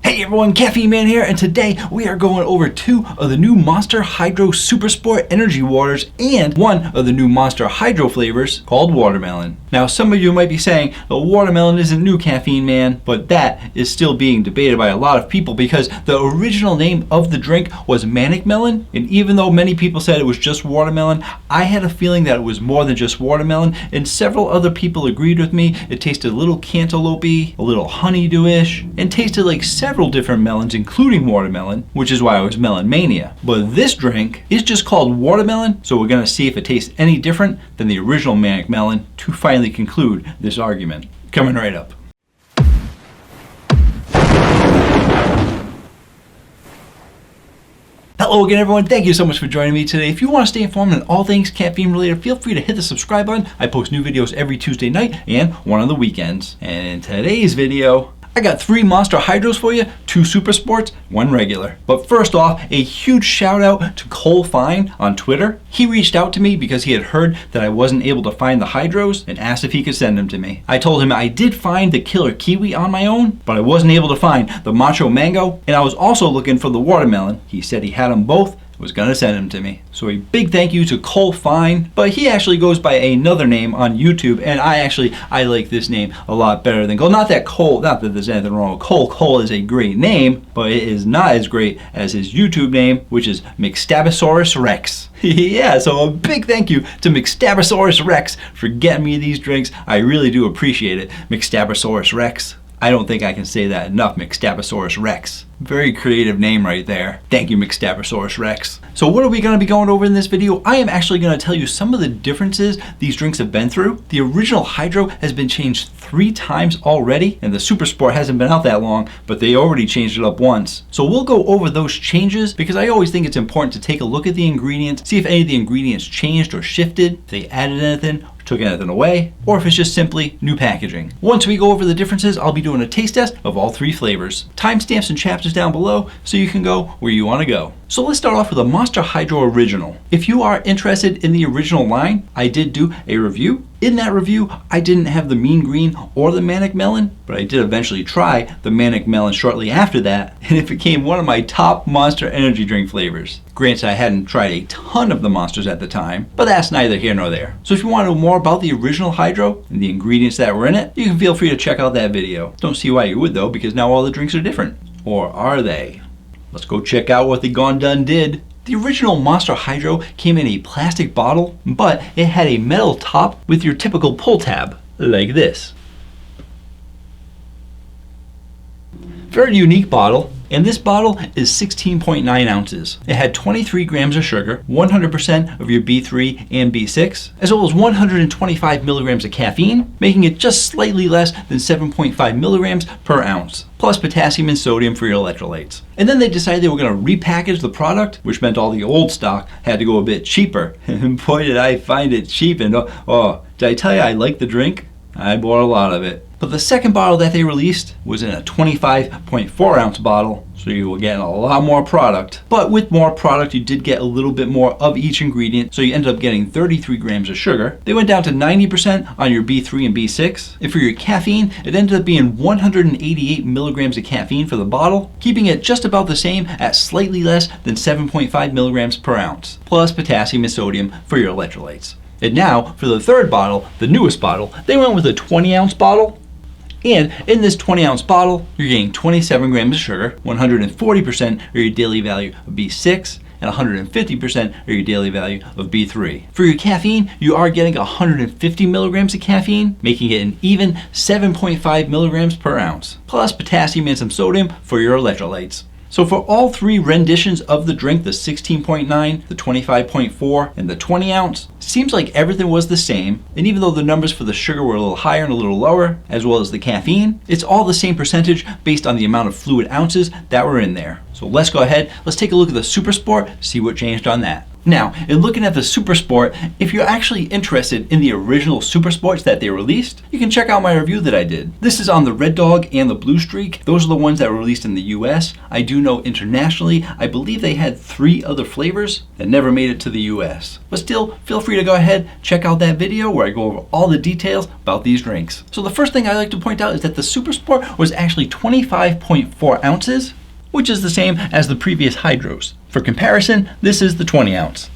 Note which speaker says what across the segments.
Speaker 1: Hey everyone, Caffeine Man here, and today we are going over 2 of the new Monster Hydro Super Sport Energy Waters and 1 of the new Monster Hydro flavors called Watermelon. Now some of you might be saying, the watermelon isn't new, Caffeine Man, but that is still being debated by a lot of people because the original name of the drink was Manic Melon, and even though many people said it was just watermelon, I had a feeling that it was more than just watermelon, and several other people agreed with me. It tasted a little cantaloupe-y, a little honeydew-ish, and tasted like several different melons, including watermelon, which is why I was Melon Mania. But this drink is just called Watermelon, so we're gonna see if it tastes any different than the original Manic Melon to finally conclude this argument. Coming right up. Hello again everyone, thank you so much for joining me today. If you want to stay informed on all things caffeine related, feel free to hit the subscribe button. I post new videos every Tuesday night and one on the weekends. And in today's video, I got 3 Monster Hydros for you, 2 Super Sports, 1 regular. But first off, a huge shout out to Cole Fine on Twitter. He reached out to me because he had heard that I wasn't able to find the Hydros and asked if he could send them to me. I told him I did find the Killer Kiwi on my own, but I wasn't able to find the Macho Mango, and I was also looking for the Watermelon. He said he had them both, was gonna send him to me. So a big thank you to Cole Fine, but he actually goes by another name on YouTube, and I like this name a lot better than Cole. Not that there's anything wrong with Cole. Cole is a great name, but it is not as great as his YouTube name, which is McStabosaurus Rex. Yeah, so a big thank you to McStabosaurus Rex for getting me these drinks. I really do appreciate it. McStabosaurus Rex. I don't think I can say that enough, McStabosaurus Rex. Very creative name right there. Thank you, McStabosaurus Rex. So what are we gonna be going over in this video? I am actually gonna tell you some of the differences these drinks have been through. The original Hydro has been changed 3 times already, and the Super Sport hasn't been out that long, but they already changed it up once. So we'll go over those changes because I always think it's important to take a look at the ingredients, see if any of the ingredients changed or shifted, if they added anything, took anything away, or if it's just simply new packaging. Once we go over the differences, I'll be doing a taste test of all 3 flavors. Timestamps and chapters down below so you can go where you want to go. So let's start off with a Monster Hydro Original. If you are interested in the original line, I did do a review. In that review, I didn't have the Mean Green or the Manic Melon, but I did eventually try the Manic Melon shortly after that, and it became one of my top Monster energy drink flavors. Granted, I hadn't tried a ton of the Monsters at the time, but that's neither here nor there. So if you want to know more about the original Hydro and the ingredients that were in it, you can feel free to check out that video. Don't see why you would though, because now all the drinks are different. Or are they? Let's go check out what the Gone Done did. The original Monster Hydro came in a plastic bottle, but it had a metal top with your typical pull tab, like this. Very unique bottle, and this bottle is 16.9 ounces. It had 23 grams of sugar, 100% of your B3 and B6, as well as 125 milligrams of caffeine, making it just slightly less than 7.5 milligrams per ounce, plus potassium and sodium for your electrolytes. And then they decided they were gonna repackage the product, which meant all the old stock had to go a bit cheaper. And boy, did I find it cheap, and oh, did I tell you I like the drink? I bought a lot of it. But the second bottle that they released was in a 25.4 ounce bottle, so you were getting a lot more product. But with more product, you did get a little bit more of each ingredient, so you ended up getting 33 grams of sugar. They went down to 90% on your B3 and B6. And for your caffeine, it ended up being 188 milligrams of caffeine for the bottle, keeping it just about the same at slightly less than 7.5 milligrams per ounce, plus potassium and sodium for your electrolytes. And now, for the third bottle, the newest bottle, they went with a 20 ounce bottle. And in this 20 ounce bottle, you're getting 27 grams of sugar, 140% of your daily value of B6, and 150% of your daily value of B3. For your caffeine, you are getting 150 milligrams of caffeine, making it an even 7.5 milligrams per ounce, plus potassium and some sodium for your electrolytes. So for all 3 renditions of the drink, the 16.9, the 25.4, and the 20 ounce, seems like everything was the same. And even though the numbers for the sugar were a little higher and a little lower, as well as the caffeine, it's all the same percentage based on the amount of fluid ounces that were in there. So let's go ahead, let's take a look at the Super Sport, see what changed on that. Now, in looking at the Super Sport, if you're actually interested in the original Super Sports that they released, you can check out my review that I did. This is on the Red Dog and the Blue Streak. Those are the ones that were released in the US. I do know internationally, I believe they had 3 other flavors that never made it to the US. But still, feel free to go ahead, check out that video where I go over all the details about these drinks. So the first thing I like to point out is that the Super Sport was actually 25.4 ounces, which is the same as the previous Hydros. For comparison, this is the 20 ounce.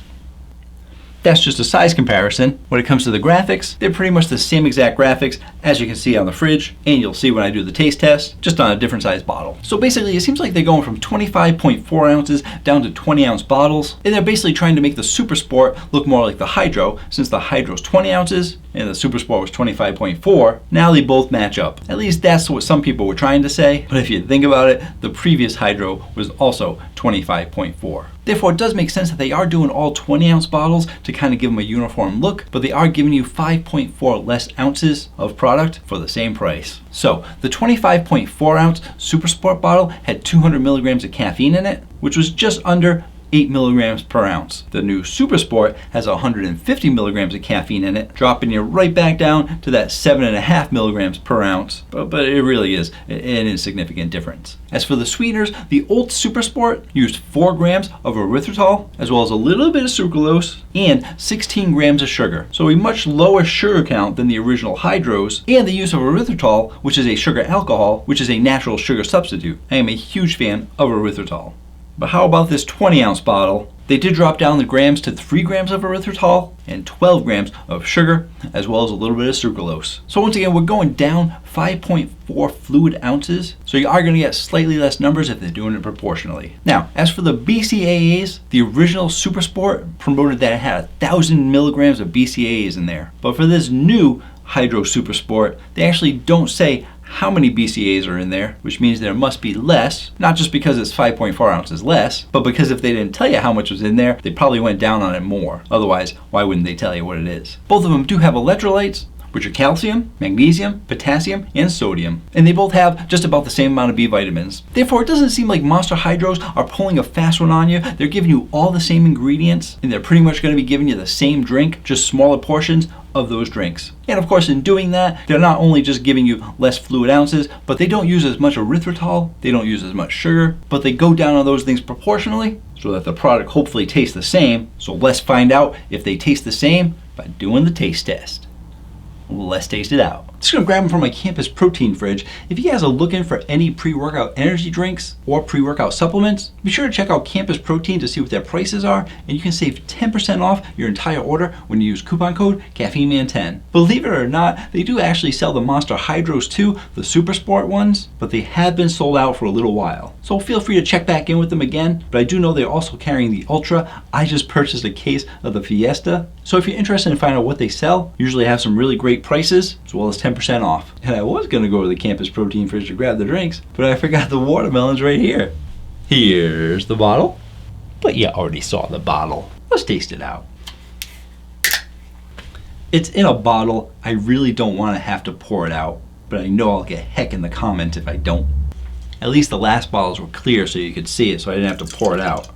Speaker 1: That's just a size comparison. When it comes to the graphics, they're pretty much the same exact graphics as you can see on the fridge, and you'll see when I do the taste test, just on a different size bottle. So basically, it seems like they're going from 25.4 ounces down to 20 ounce bottles, and they're basically trying to make the Super Sport look more like the Hydro, since the Hydro's 20 ounces and the Super Sport was 25.4. Now they both match up. At least that's what some people were trying to say, but if you think about it, the previous Hydro was also 25.4. Therefore, it does make sense that they are doing all 20 ounce bottles to kind of give them a uniform look, but they are giving you 5.4 less ounces of product for the same price. So the 25.4 ounce Super Sport bottle had 200 milligrams of caffeine in it, which was just under 8 milligrams per ounce. The new Super Sport has 150 milligrams of caffeine in it, dropping you right back down to that 7.5 milligrams per ounce. But it really is an insignificant difference. As for the sweeteners, the old Super Sport used 4 grams of erythritol, as well as a little bit of sucralose, and 16 grams of sugar. So a much lower sugar count than the original Hydros, and the use of erythritol, which is a sugar alcohol, which is a natural sugar substitute. I am a huge fan of erythritol. But how about this 20 ounce bottle? They did drop down the grams to 3 grams of erythritol and 12 grams of sugar, as well as a little bit of sucralose. So once again, we're going down 5.4 fluid ounces. So you are going to get slightly less numbers if they're doing it proportionally. Now, as for the BCAAs, the original Super Sport promoted that it had 1,000 milligrams of BCAAs in there. But for this new Hydro Super Sport, they actually don't say how many BCAAs are in there, which means there must be less, not just because it's 5.4 ounces less, but because if they didn't tell you how much was in there, they probably went down on it more. Otherwise, why wouldn't they tell you what it is? Both of them do have electrolytes, which are calcium, magnesium, potassium, and sodium. And they both have just about the same amount of B vitamins. Therefore, it doesn't seem like Monster Hydros are pulling a fast one on you. They're giving you all the same ingredients, and they're pretty much going to be giving you the same drink, just smaller portions of those drinks. And of course, in doing that, they're not only just giving you less fluid ounces, but they don't use as much erythritol, they don't use as much sugar, but they go down on those things proportionally so that the product hopefully tastes the same. So let's find out if they taste the same by doing the taste test. Let's taste it out. Just gonna grab them from my campus protein fridge. If you guys are looking for any pre-workout energy drinks or pre-workout supplements, be sure to check out Campus Protein to see what their prices are, and you can save 10% off your entire order when you use coupon code CaffeineMan10. Believe it or not, they do actually sell the Monster Hydros too, the Super Sport ones, but they have been sold out for a little while. So feel free to check back in with them again, but I do know they're also carrying the Ultra. I just purchased a case of the Fiesta. So if you're interested in finding out what they sell, usually have some really great prices, as well as 10% off. And I was gonna go to the Campus Protein fridge to grab the drinks, but I forgot the watermelons right here. Here's the bottle, but you already saw the bottle. Let's taste it out. It's in a bottle. I really don't wanna have to pour it out, but I know I'll get heck in the comments if I don't. At least the last bottles were clear so you could see it, so I didn't have to pour it out.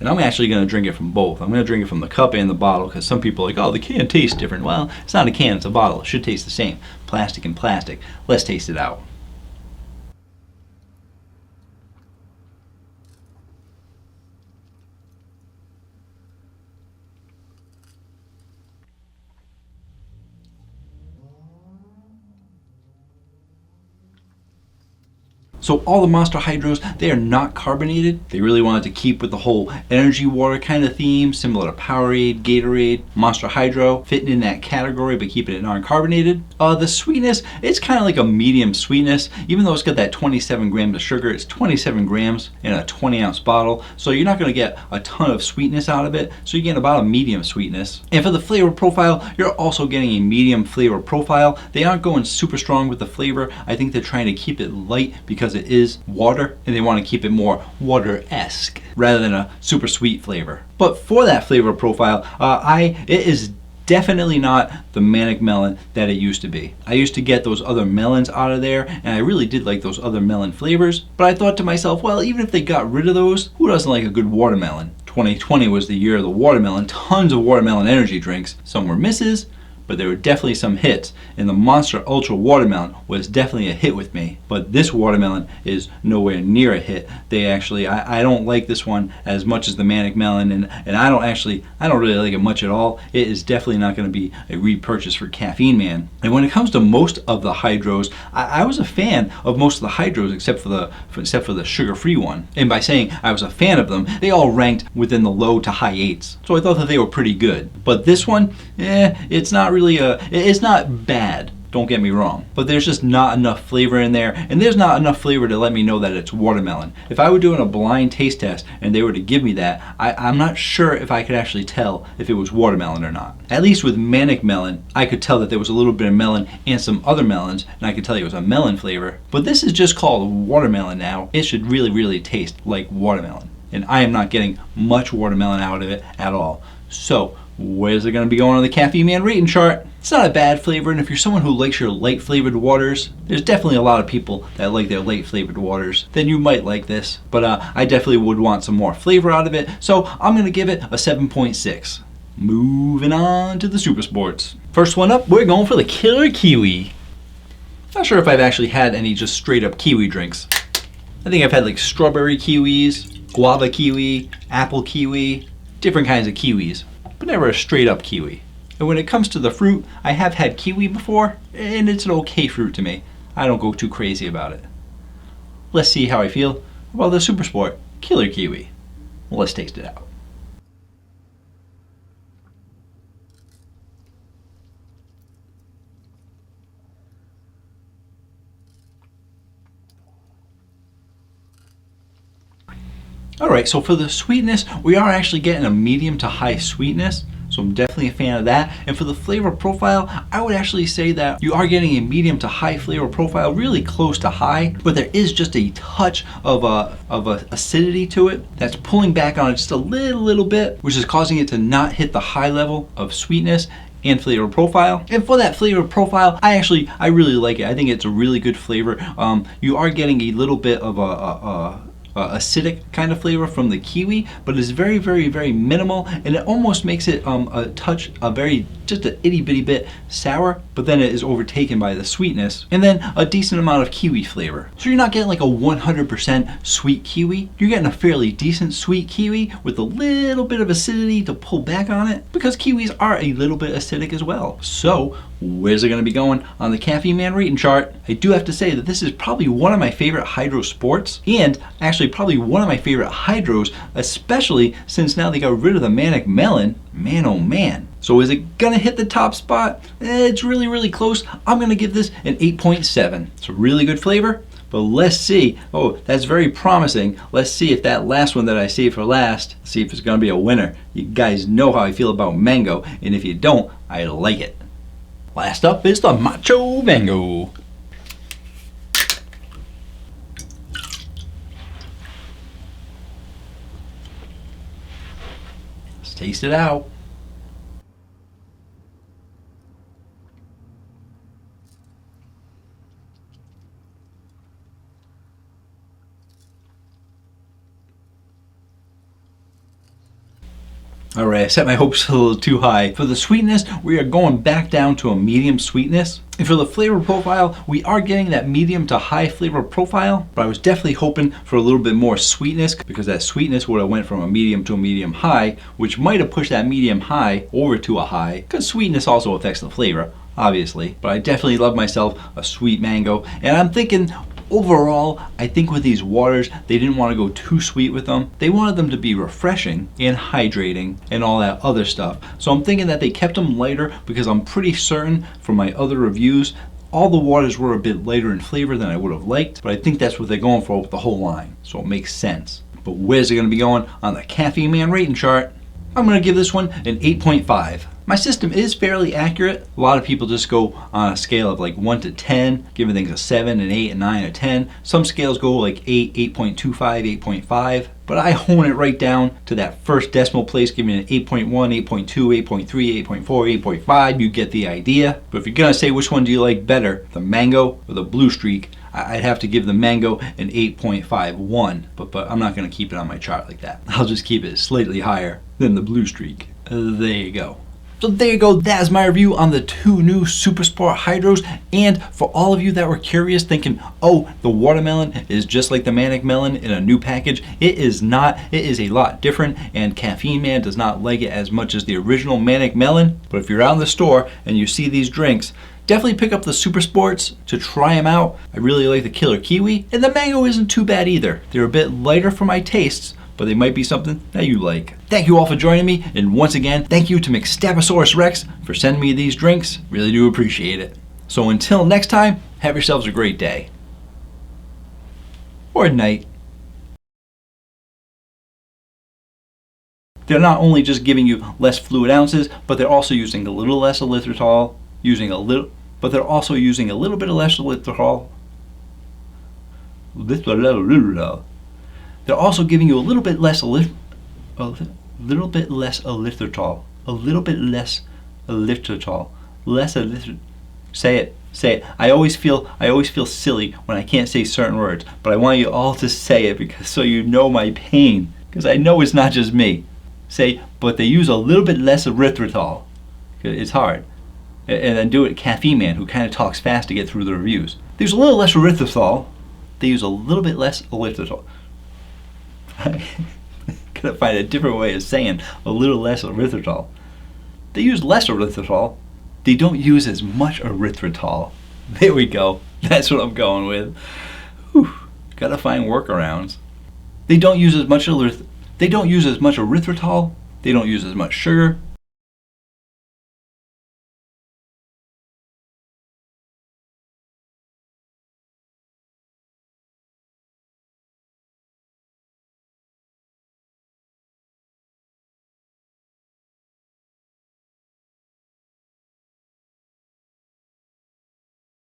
Speaker 1: And I'm actually going to drink it from both. I'm going to drink it from the cup and the bottle, because some people are like, oh, the can tastes different. Well, it's not a can, it's a bottle. It should taste the same. Plastic and plastic. Let's taste it out. So all the Monster Hydros, they are not carbonated. They really wanted to keep with the whole energy water kind of theme, similar to Powerade, Gatorade, Monster Hydro, fitting in that category but keeping it non-carbonated. The sweetness, it's kind of like a medium sweetness. Even though it's got that 27 grams of sugar, it's 27 grams in a 20 ounce bottle. So you're not gonna get a ton of sweetness out of it. So you're getting about a medium sweetness. And for the flavor profile, you're also getting a medium flavor profile. They aren't going super strong with the flavor. I think they're trying to keep it light because it is water, and they want to keep it more water-esque rather than a super sweet flavor. But for that flavor profile, it is definitely not the manic melon that it used to be. I used to get those other melons out of there, and I really did like those other melon flavors, but I thought to myself, well, even if they got rid of those, who doesn't like a good watermelon? 2020 was the year of the watermelon. Tons of watermelon energy drinks. Some were misses, but there were definitely some hits, and the Monster Ultra watermelon was definitely a hit with me. But this watermelon is nowhere near a hit. They actually, I don't like this one as much as the Manic Melon, and I don't really like it much at all. It is definitely not going to be a repurchase for Caffeine Man. And when it comes to most of the hydros, I was a fan of most of the hydros except for the sugar-free one. And by saying I was a fan of them, they all ranked within the low to high 8s. So I thought that they were pretty good. But this one, it's not bad, don't get me wrong, but there's just not enough flavor in there, and there's not enough flavor to let me know that it's watermelon. If I were doing a blind taste test and they were to give me that, I'm not sure if I could actually tell if it was watermelon or not. At least with Manic Melon, I could tell that there was a little bit of melon and some other melons, and I could tell you it was a melon flavor. But this is just called watermelon now. It should really taste like watermelon, and I am not getting much watermelon out of it at all. So where's it going to be going on the Caffeine Man rating chart? It's not a bad flavor, and if you're someone who likes your light flavored waters, there's definitely a lot of people that like their light flavored waters, then you might like this. But I definitely would want some more flavor out of it, so I'm going to give it a 7.6. Moving on to the Super Sports. First one up, we're going for the Killer Kiwi. Not sure if I've actually had any just straight up kiwi drinks. I think I've had like strawberry kiwis, guava kiwi, apple kiwi, different kinds of kiwis, but never a straight up kiwi. And when it comes to the fruit, I have had kiwi before, and it's an okay fruit to me. I don't go too crazy about it. Let's see how I feel about the Super Sport Killer Kiwi. Well, let's taste it out. Alright, so for the sweetness, we are actually getting a medium to high sweetness. So I'm definitely a fan of that. And for the flavor profile, I would actually say that you are getting a medium to high flavor profile, really close to high, but there is just a touch of acidity to it that's pulling back on it just a little bit, which is causing it to not hit the high level of sweetness and flavor profile. And for that flavor profile, I really like it. I think it's a really good flavor. You are getting a little bit of acidic kind of flavor from the kiwi, but it's very minimal, and it almost makes it just an itty bitty bit sour, but then it is overtaken by the sweetness, and then a decent amount of kiwi flavor. So you're not getting like a 100% sweet kiwi, you're getting a fairly decent sweet kiwi with a little bit of acidity to pull back on it, because kiwis are a little bit acidic as well. So where's it going to be going on the Caffeine Man rating chart? I do have to say that this is probably one of my favorite hydro sports, and actually probably one of my favorite hydros, especially since now they got rid of the Manic Melon. Man oh man. So is it gonna hit the top spot? It's really close. I'm gonna give this an 8.7. It's a really good flavor, but let's see. Oh, that's very promising. Let's see if that last one that I saved for last, see if it's gonna be a winner. You guys know how I feel about mango, and if you don't, I like it. Last up is the Macho Mango. Let's taste it out. Alright, I set my hopes a little too high. For the sweetness, we are going back down to a medium sweetness. And for the flavor profile, we are getting that medium to high flavor profile, but I was definitely hoping for a little bit more sweetness, because that sweetness would have went from a medium to a medium high, which might have pushed that medium high over to a high, because sweetness also affects the flavor, obviously. But I definitely love myself a sweet mango, and I'm thinking, overall, I think with these waters, they didn't want to go too sweet with them. They wanted them to be refreshing and hydrating and all that other stuff. So I'm thinking that they kept them lighter, because I'm pretty certain from my other reviews, all the waters were a bit lighter in flavor than I would have liked, but I think that's what they're going for with the whole line. So it makes sense. But where's it going to be going on the Caffeine Man rating chart? I'm going to give this one an 8.5. My system is fairly accurate. A lot of people just go on a scale of like 1 to 10, giving things a 7, an 8, a 9, a 10. Some scales go like 8, 8.25, 8.5. But I hone it right down to that first decimal place, giving it an 8.1, 8.2, 8.3, 8.4, 8.5. You get the idea. But if you're going to say which one do you like better, the mango or the blue streak, I'd have to give the mango an 8.51, but I'm not going to keep it on my chart like that. I'll just keep it slightly higher than the blue streak. There you go. So there you go, that is my review on the 2 new Super Sport Hydros. And for all of you that were curious, thinking, oh, the watermelon is just like the Manic Melon in a new package, it is not. It is a lot different, and Caffeine Man does not like it as much as the original Manic Melon. But if you're out in the store and you see these drinks, definitely pick up the Super Sports to try them out. I really like the Killer Kiwi, and the mango isn't too bad either. They're a bit lighter for my tastes, but they might be something that you like. Thank you all for joining me, and once again, thank you to McStabosaurus Rex for sending me these drinks. Really do appreciate it. So until next time, have yourselves a great day. Or night. They're not only just giving you less fluid ounces, but they're also using a little less erythritol, but they're also using a little bit of less erythritol. They're also giving you a little bit less erythritol. Say it. I always feel silly when I can't say certain words, but I want you all to say it because so you know my pain, because I know it's not just me. Say, but they use a little bit less erythritol. It's hard. And then do it Caffeine Man, who kind of talks fast to get through the reviews. They use a little less erythritol. They use a little bit less erythritol. Gotta find a different way of saying a little less erythritol. They use less erythritol. They don't use as much erythritol. There we go. That's what I'm going with. Whew. Gotta find workarounds. They don't use as much erythritol. They don't use as much sugar.